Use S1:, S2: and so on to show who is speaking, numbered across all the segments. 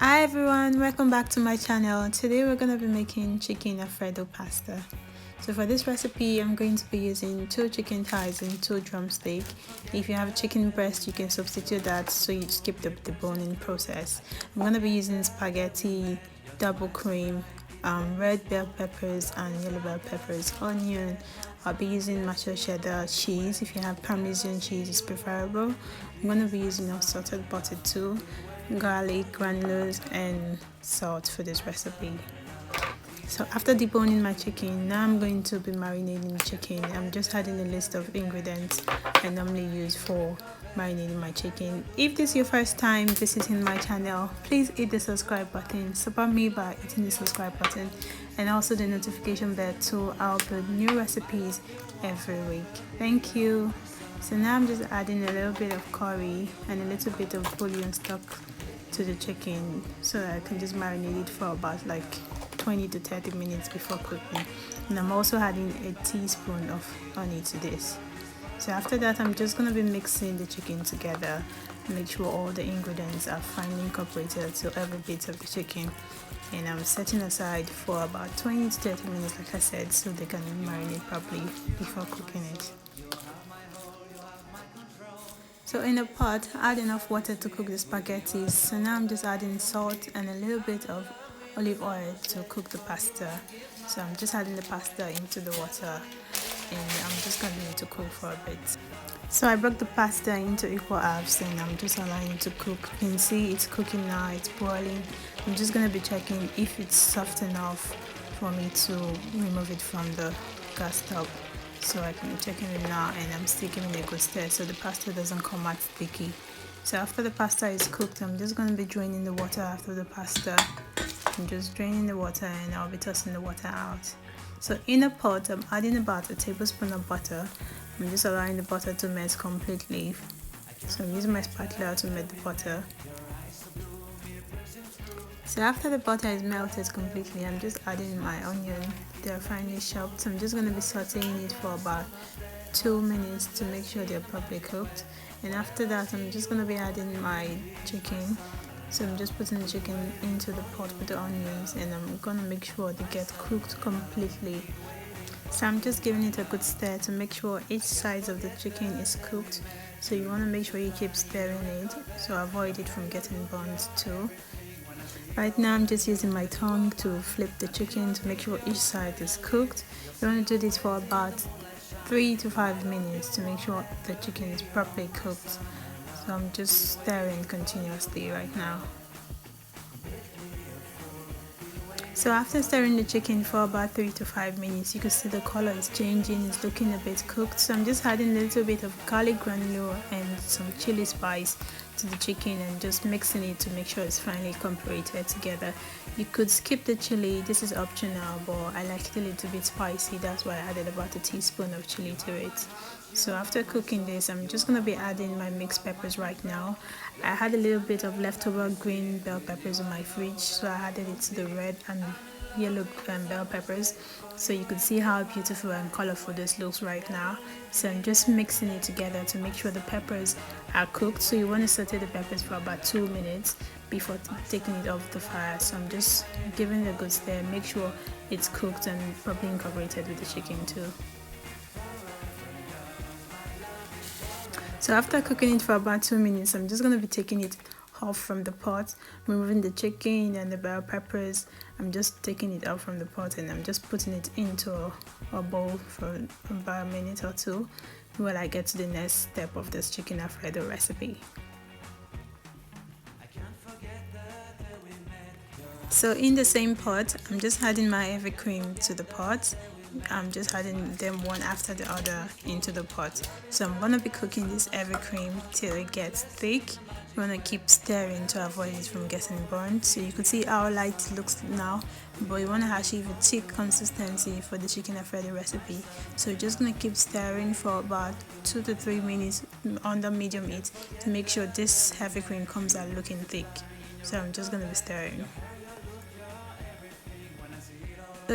S1: Hi everyone, welcome back to my channel. Today we're going to be making chicken Alfredo pasta. So for this recipe I'm going to be using 2 chicken thighs and 2 drumstick. If you have chicken breast you can substitute that so you skip the boning process. I'm going to be using spaghetti, double cream, red bell peppers and yellow bell peppers, onion. I'll be using mashed cheddar cheese. If you have Parmesean cheese it's preferable. I'm going to be using unsalted butter too, garlic, granules and salt for this recipe. So after deboning my chicken, now I'm going to be marinating the chicken. I'm just adding a list of ingredients I normally use for marinating my chicken. If this is your first time visiting my channel, please hit the subscribe button. Support me by hitting the subscribe button and also the notification bell to upload new recipes every week. Thank you. So now I'm just adding a little bit of curry and a little bit of bouillon stock to the chicken so that I can just marinate it for about like 20 to 30 minutes before cooking. And I'm also adding a teaspoon of honey to this. So after that I'm just going to be mixing the chicken together. Make sure all the ingredients are finely incorporated to every bit of the chicken. And I'm setting aside for about 20 to 30 minutes like I said so they can marinate properly before cooking it. So in a pot, add enough water to cook the spaghetti. So now I'm just adding salt and a little bit of olive oil to cook the pasta. So I'm just adding the pasta into the water and I'm just continuing to cook for a bit. So I broke the pasta into equal halves and I'm just allowing it to cook. You can see it's cooking now, it's boiling. I'm just going to be checking if it's soft enough for me to remove it from the gas stove. So I can be checking it now and I'm still giving it a good stir so the pasta doesn't come out sticky. So after the pasta is cooked, I'm just going to be draining the water after the pasta. I'm just draining the water and I'll be tossing the water out. So in a pot, I'm adding about a tablespoon of butter. I'm just allowing the butter to melt completely. So I'm using my spatula to melt the butter. So after the butter is melted completely, I'm just adding my onion. They are finely chopped. So I'm just going to be sauteing it for about 2 minutes to make sure they're properly cooked. And after that, I'm just going to be adding my chicken. So I'm just putting the chicken into the pot with the onions and I'm going to make sure they get cooked completely. So I'm just giving it a good stir to make sure each side of the chicken is cooked. So you want to make sure you keep stirring it so avoid it from getting burnt too. Right now I'm just using my tongue to flip the chicken to make sure each side is cooked. You want to do this for about 3 to 5 minutes to make sure the chicken is properly cooked. So I'm just stirring continuously right now. So after stirring the chicken for about 3 to 5 minutes, you can see the color is changing, it's looking a bit cooked. So I'm just adding a little bit of garlic granule and some chili spice to the chicken and just mixing it to make sure it's finely incorporated together. You could skip the chili, this is optional, but I like it a little bit spicy, that's why I added about a teaspoon of chili to it. So after cooking this, I'm just going to be adding my mixed peppers right now. I had a little bit of leftover green bell peppers in my fridge, so I added it to the red and yellow bell peppers. So you could see how beautiful and colorful this looks right now. So I'm just mixing it together to make sure the peppers are cooked. So you want to saute the peppers for about 2 minutes before taking it off the fire. So I'm just giving it a good stir, make sure it's cooked and properly incorporated with the chicken too. So after cooking it for about 2 minutes, I'm just going to be taking it off from the pot, removing the chicken and the bell peppers. I'm just taking it out from the pot and I'm just putting it into a bowl for about a minute or two while I get to the next step of this chicken Alfredo recipe. So in the same pot, I'm just adding my heavy cream to the pot. I'm just adding them one after the other into the pot. So I'm going to be cooking this heavy cream till it gets thick. You want to keep stirring to avoid it from getting burnt. So you can see how light it looks now, but you want to achieve a thick consistency for the chicken Alfredo recipe. So you're just going to keep stirring for about 2 to 3 minutes under medium heat to make sure this heavy cream comes out looking thick. So I'm just going to be stirring. So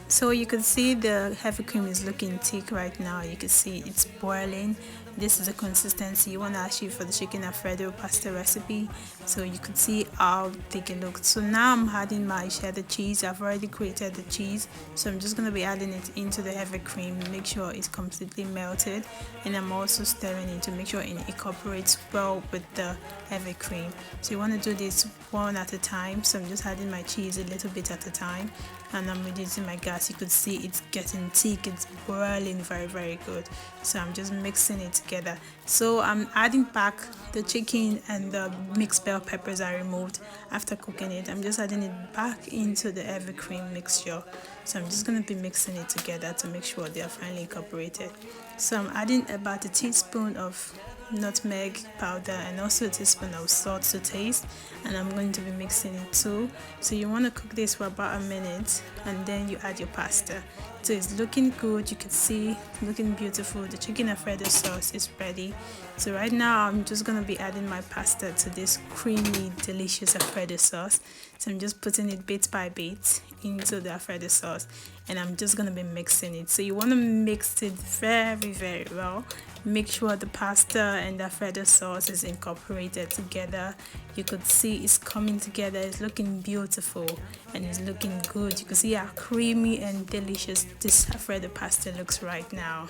S1: So you can see the heavy cream is looking thick right now. You can see it's boiling. This is the consistency you want to achieve for the chicken alfredo pasta recipe. So you can see how thick it looks. So now I'm adding my cheddar cheese. I've already created the cheese, so I'm just going to be adding it into the heavy cream. Make sure it's completely melted, and I'm also stirring it to make sure it incorporates well with the heavy cream. So you want to do this one at a time. So I'm just adding my cheese a little bit at a time, and I'm reducing my gas. You could see it's getting thick, it's boiling very good. So I'm just mixing it together. So I'm adding back the chicken and the mixed bell peppers I removed after cooking it. I'm just adding it back into the heavy cream mixture. So I'm just going to be mixing it together to make sure they are finally incorporated. So I'm adding about a teaspoon of nutmeg powder and also a teaspoon of salt to taste, and I'm going to be mixing it too. So you want to cook this for about a minute, and then you add your pasta. So it's looking good, you can see looking beautiful. The chicken alfredo sauce is ready. So right now I'm just going to be adding my pasta to this creamy delicious alfredo sauce. So I'm just putting it bit by bit into the alfredo sauce, and I'm just going to be mixing it. So you want to mix it very well. Make sure the pasta and the alfredo sauce is incorporated together. You could see it's coming together. It's looking beautiful and it's looking good. You can see how creamy and delicious this alfredo pasta looks right now.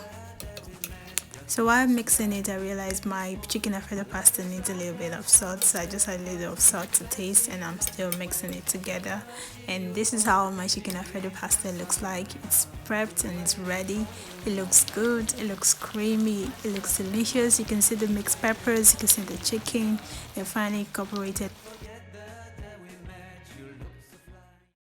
S1: So while mixing it, I realized my chicken alfredo pasta needs a little bit of salt, so I just add a little of salt to taste, and I'm still mixing it together. And this is how my chicken alfredo pasta looks like. It's prepped and it's ready. It looks good, it looks creamy, it looks delicious. You can see the mixed peppers, you can see the chicken, they're finally incorporated